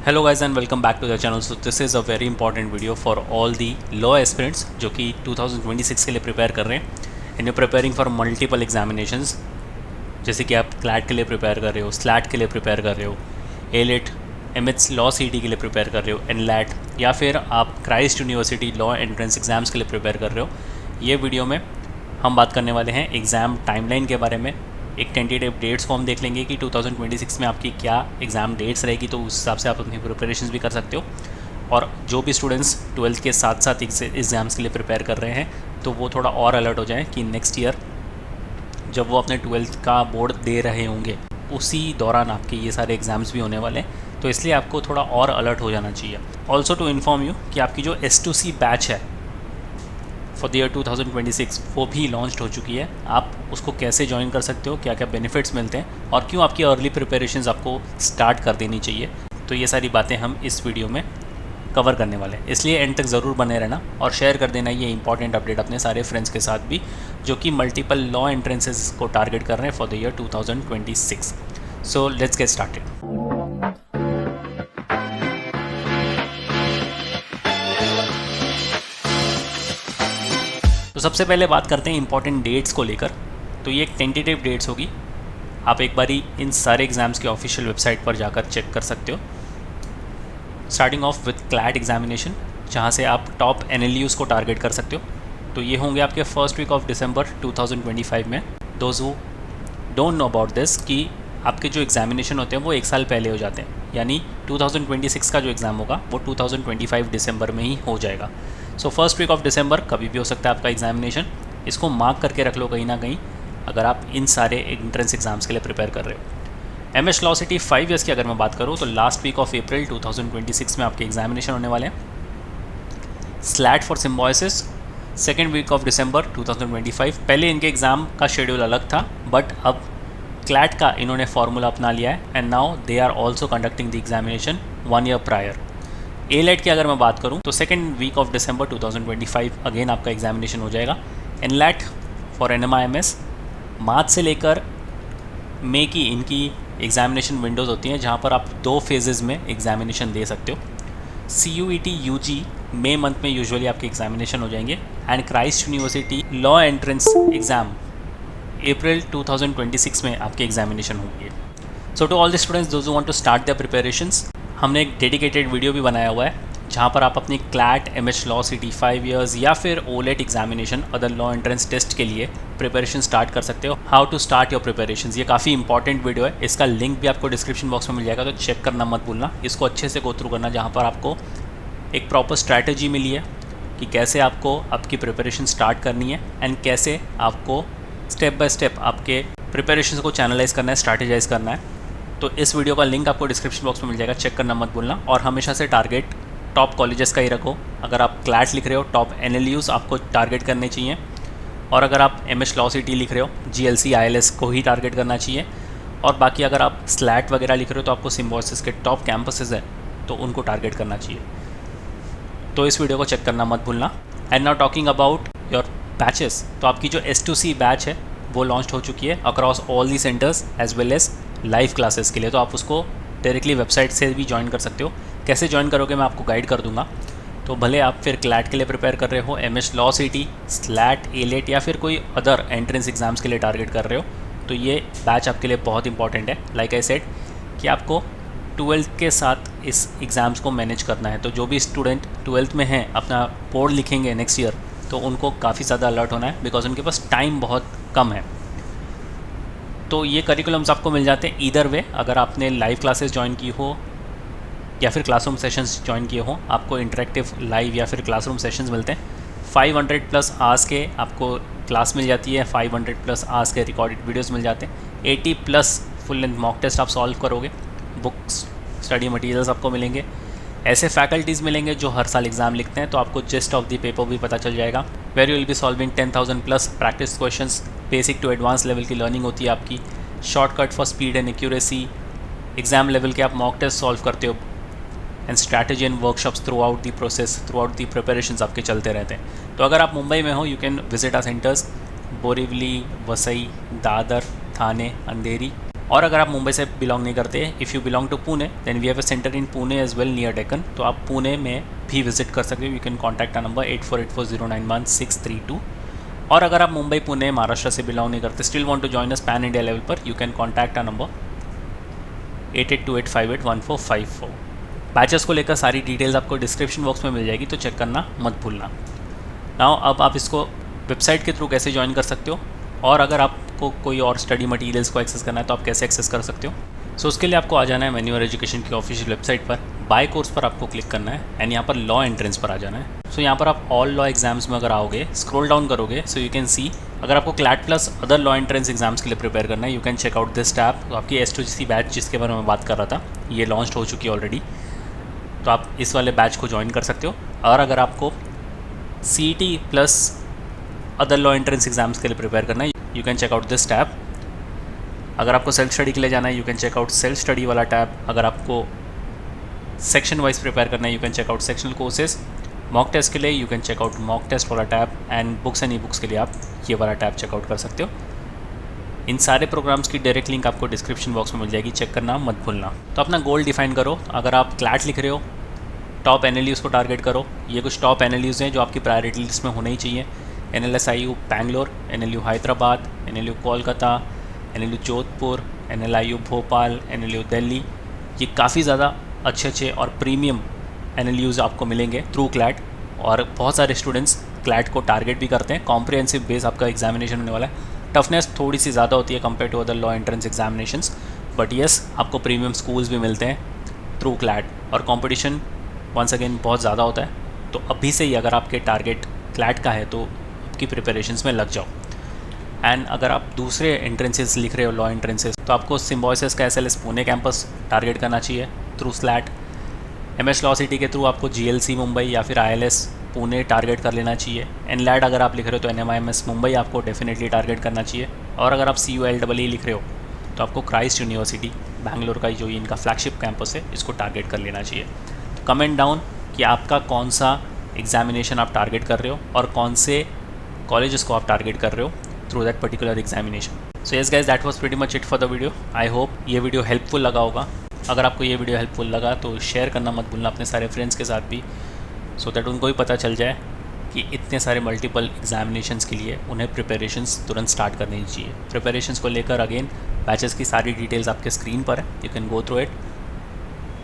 Hello guys and welcome back to the channel. So this is a very important video for all the law aspirants जो कि 2026 के लिए prepare कर रहे हैं and you preparing for multiple examinations. जैसे कि आप क्लैट के लिए प्रिपेयर कर रहे हो, स्लैट के लिए प्रिपेयर कर रहे हो, एलिट एमएच लॉ सीटी के लिए प्रिपेयर कर रहे हो, एनलैट, या फिर आप Christ University law entrance exams के लिए प्रिपेयर कर रहे हो। ये वीडियो में हम बात करने वाले हैं एग्ज़ाम टाइमलाइन के बारे में। एक टेंटेटिव डेट्स को हम देख लेंगे कि 2026 में आपकी क्या एग्ज़ाम डेट्स रहेगी, तो उस हिसाब से आप अपनी प्रिपरेशंस भी कर सकते हो। और जो भी स्टूडेंट्स 12th के साथ साथ एग्ज़ाम्स के लिए प्रिपेयर कर रहे हैं तो वो थोड़ा और अलर्ट हो जाएं कि नेक्स्ट ईयर जब वो अपने 12th का बोर्ड दे रहे होंगे उसी दौरान आपके ये सारे एग्ज़ाम्स भी होने वाले हैं, तो इसलिए आपको थोड़ा और अलर्ट हो जाना चाहिए। ऑल्सो टू इन्फॉर्म यू कि आपकी जो S2C बैच है फॉर द ईयर 2026 वो भी लॉन्च हो चुकी है। आप उसको कैसे ज्वाइन कर सकते हो, क्या क्या बेनिफिट्स मिलते हैं और क्यों आपकी अर्ली प्रिपरेशंस आपको स्टार्ट कर देनी चाहिए, तो ये सारी बातें हम इस वीडियो में कवर करने वाले हैं। इसलिए एंड तक ज़रूर बने रहना और शेयर कर देना ये इंपॉर्टेंट अपडेट अपने सारे फ्रेंड्स के साथ भी जो कि मल्टीपल लॉ एंट्रेंसेस को टारगेट कर रहे हैं for the year 2026। So let's get started. तो सबसे पहले बात करते हैं इंपॉर्टेंट डेट्स को लेकर। तो ये एक टेंटेटिव डेट्स होगी, आप एक बारी इन सारे एग्ज़ाम्स के ऑफिशियल वेबसाइट पर जाकर चेक कर सकते हो। Starting of with CLAT examination, जहाँ से आप टॉप NLUs को टारगेट कर सकते हो। तो ये होंगे आपके फर्स्ट वीक ऑफ दिसंबर 2025 में। Those who don't know about this कि आपके जो एग्जामिनेशन होते हैं वो एक साल पहले हो जाते हैं, यानी 2026 का जो एग्ज़ाम होगा वो 2025 दिसंबर में ही हो जाएगा। So first week of December कभी भी हो सकता है आपका एग्जामिनेशन। इसको मार्क करके रख लो कहीं ना कहीं अगर आप इन सारे एंट्रेंस एग्जाम्स के लिए प्रिपेयर कर रहे हो। MS लॉ सिटी 5 ईयर्स की अगर मैं बात करूँ तो लास्ट वीक ऑफ अप्रैल 2026 में आपके एग्जामिनेशन होने वाले हैं। SLAT for Symbiosis second week of December 2025। पहले इनके एग्ज़ाम का शेड्यूल अलग था बट अब क्लैट का इन्होंने फार्मूला अपना लिया है and now they are also conducting the examination 1 year prior. AILET की अगर मैं बात करूं तो second week of December 2025 again आपका एग्जामिनेशन हो जाएगा। एनलैट फॉर NMIMS मार्च से लेकर मई की इनकी एग्जामिनेशन विंडोज़ होती हैं जहां पर आप 2 फेजेज़ में एग्जामिनेशन दे सकते हो। CUET UG मई मंथ में यूजुअली आपके एग्जामिनेशन हो जाएंगे and Christ University law entrance exam April 2026 में आपके एग्जामिनेशन होंगे। So to all the students those who want to start their preparations, हमने एक डेडिकेटेड वीडियो भी बनाया हुआ है जहाँ पर आप अपनी CLAT MH law CET 5 years या फिर OLET examination other law entrance test के लिए प्रिपरेशन स्टार्ट कर सकते हो। How to start your preparations, ये काफ़ी इंपॉर्टेंट वीडियो है, इसका लिंक भी आपको डिस्क्रिप्शन बॉक्स में मिल जाएगा, तो चेक करना मत भूलना। इसको अच्छे से गो थ्रू करना जहाँ पर आपको एक प्रॉपर स्ट्रैटेजी मिली है कि कैसे आपको आपकी प्रिपरेशन स्टार्ट करनी है एंड कैसे आपको स्टेप बाय स्टेप आपके प्रिपरेशन को चैनलाइज करना है, स्ट्रैटेजाइज करना है। तो इस वीडियो का लिंक आपको डिस्क्रिप्शन बॉक्स में मिल जाएगा, चेक करना मत भूलना। और हमेशा से टारगेट टॉप कॉलेजेस का ही रखो। अगर आप क्लैट लिख रहे हो टॉप NLUs आपको टारगेट करने चाहिए, और अगर आप MS लॉ सिटी लिख रहे हो GLC ILS को ही टारगेट करना चाहिए। और बाकी अगर आप स्लैट वगैरह लिख रहे हो तो आपको सिम्बॉयसिस के टॉप कैंपसेस है तो उनको टारगेट करना चाहिए। तो इस वीडियो को चेक करना मत भूलना। And now talking about your batches, तो आपकी जो S2C बैच है वो लॉन्च हो चुकी है across all the centres as well as live classes के लिए। तो आप उसको डायरेक्टली वेबसाइट से भी ज्वाइन कर सकते हो। कैसे ज्वाइन करोगे मैं आपको गाइड कर दूंगा। तो भले आप फिर क्लैट के लिए प्रिपेयर कर रहे हो, MS law city, slate, AILET या फिर कोई अदर एंट्रेंस एग्जाम्स के लिए टारगेट कर रहे हो, तो ये बैच आपके लिए बहुत इंपॉर्टेंट है। लाइक आई सेड कि आपको 12th के साथ इस एग्ज़ाम्स को मैनेज करना है। तो जो भी स्टूडेंट 12th में हैं अपना बोर्ड लिखेंगे नेक्स्ट ईयर, तो उनको काफ़ी ज़्यादा अलर्ट होना है बिकॉज उनके पास टाइम बहुत कम है। तो ये करिकुलम्स आपको मिल जाते हैं ईदर वे, अगर आपने लाइव क्लासेस ज्वाइन की हो या फिर क्लासरूम सेशंस ज्वाइन किए हो, आपको इंटरेक्टिव लाइव या फिर क्लासरूम सेशंस मिलते हैं। 500+ आवर्स के आपको क्लास मिल जाती है, 500+ आवर्स के रिकॉर्डेड वीडियोस मिल जाते हैं, 80+ फुल लेंथ मॉक टेस्ट आप सॉल्व करोगे, बुक्स स्टडी मटेरियल्स आपको मिलेंगे, ऐसे फैकल्टीज़ मिलेंगे जो हर साल एग्ज़ाम लिखते हैं, तो आपको जिस्ट ऑफ द पेपर भी पता चल जाएगा। Where you will be solving 10,000+ practice questions, basic to advance level की लर्निंग होती है आपकी, shortcut for speed and accuracy, exam level के आप मॉक टेस्ट सॉल्व करते हो and strategy and workshops throughout the process, throughout the preparations आपके चलते रहते हैं। तो अगर आप मुंबई में हो you can visit our centres Borivali, Vasai, Dadar, Thane, Andheri और अगर आप मुंबई से बिलोंग नहीं करते, if you belong to Pune, then we have a centre in Pune as well near Deccan, तो आप पुणे में भी विजिट कर सकते हो। You can contact a number 8484091632। और अगर आप मुंबई, पुणे, महाराष्ट्र से बिलोंग नहीं करते, still want to join us pan India level पर, you can contact a number 8828581454। Batches को लेकर सारी डिटेल्स आपको डिस्क्रिप्शन बॉक्स में मिल जाएगी, तो चेक करना मत भूलना। नाउ अब आप इसको वेबसाइट के थ्रू कैसे ज्वाइन कर सकते हो, और अगर आपको कोई और स्टडी मटेरियल्स को एक्सेस करना है तो आप कैसे एक्सेस कर सकते हो। सो उसके लिए आपको आ जाना है मैन्युअल एजुकेशन की ऑफिशियल वेबसाइट पर, बाय कोर्स पर आपको क्लिक करना है एंड यहाँ पर लॉ एंट्रेंस पर आ जाना है। सो यहाँ पर आप ऑल लॉ एग्जाम्स में अगर आओगे, स्क्रॉल डाउन करोगे, सो यू कैन सी अगर आपको CLAT plus other law entrance exams के लिए प्रिपेयर करना है, you can check out this tab. तो आपकी S2GC बैच जिसके बारे में बात कर रहा था, ये लॉन्च हो चुकी है ऑलरेडी, तो आप इस वाले बैच को ज्वाइन कर सकते हो। और अगर आपको CET plus other law entrance exams के लिए प्रिपेयर करना है, you can check out this tab. अगर आपको सेल्फ स्टडी के लिए जाना है, you can check out self study वाला टैब। अगर आपको सेक्शन वाइज प्रिपेयर करना है, you can check out sectional courses. Mock test के लिए you can check out mock test वाला tab, and books and e books के लिए आप ये वाला टैब चेकआउट कर सकते हो। इन सारे प्रोग्राम्स की डायरेक्ट लिंक आपको डिस्क्रिप्शन बॉक्स में मिल जाएगी, चेक करना मत भूलना। तो अपना गोल डिफाइन करो। अगर आप क्लैट लिख रहे हो, टॉप NLUs को टारगेट करो। ये कुछ टॉप NLUs हैं जो आपकी प्रायोरिटी लिस्ट में होने ही चाहिए। NLSIU Bangalore, NLU Hyderabad, NLU Kolkata, NLU Jodhpur, NLIU Bhopal, NLU Delhi. ये काफ़ी ज़्यादा अच्छे और प्रीमियम NLUs आपको मिलेंगे थ्रू क्लैट, और बहुत सारे स्टूडेंट्स क्लैट को टारगेट भी करते हैं। कॉम्प्रिहेंसिव बेस आपका एग्जामिनेशन होने वाला है, टफनेस थोड़ी सी ज़्यादा होती है compare to other law entrance examinations, but yes आपको प्रीमियम स्कूल्स भी मिलते हैं थ्रू क्लैट, और कंपटीशन वंस अगेन बहुत ज़्यादा होता है। तो अभी से ही अगर आपके टारगेट क्लैट का है तो आपकी प्रिपरेशंस में लग जाओ। एंड अगर आप दूसरे एंट्रेंसेस लिख रहे हो, लॉ एंट्रेंसेस, तो आपको सिम्बॉयसिस का SLS पुणे कैंपस टारगेट करना चाहिए through slate. MS law city के थ्रू आपको GLC मुंबई या फिर ILS पुणे टारगेट कर लेना चाहिए। NLAD अगर आप लिख रहे हो तो NMIMS मुंबई आपको डेफिनेटली टारगेट करना चाहिए। और अगर आप CULEE लिख रहे हो तो आपको क्राइस्ट यूनिवर्सिटी बैंगलोर का जो इनका फ्लैगशिप कैंपस है, इसको टारगेट कर लेना चाहिए। तो कमेंट डाउन कि आपका कौन सा एग्जामिनेशन आप टारगेट कर रहे हो और कौन से कॉलेजेस को आप टारगेट कर रहे हो through that particular examination. So yes guys, that was pretty much it for the video. I hope ये वीडियो हेल्पफुल लगा होगा। अगर आपको ये वीडियो हेल्पफुल लगा तो शेयर करना मत भूलना अपने सारे फ्रेंड्स के साथ भी, सो दैट उनको भी पता चल जाए कि इतने सारे मल्टीपल एग्जामिनेशंस के लिए उन्हें प्रिपरेशंस तुरंत स्टार्ट करनी चाहिए। प्रिपरेशंस को लेकर अगेन बैचेस की सारी डिटेल्स आपके स्क्रीन पर है, you can go through it.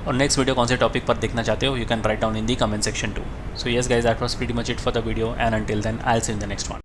और नेक्स्ट वीडियो कौन से टॉपिक पर देखना चाहते हो, you can write down in the comment section too. So yes guys, that was pretty much it for the video, and until then I will see you in the next one.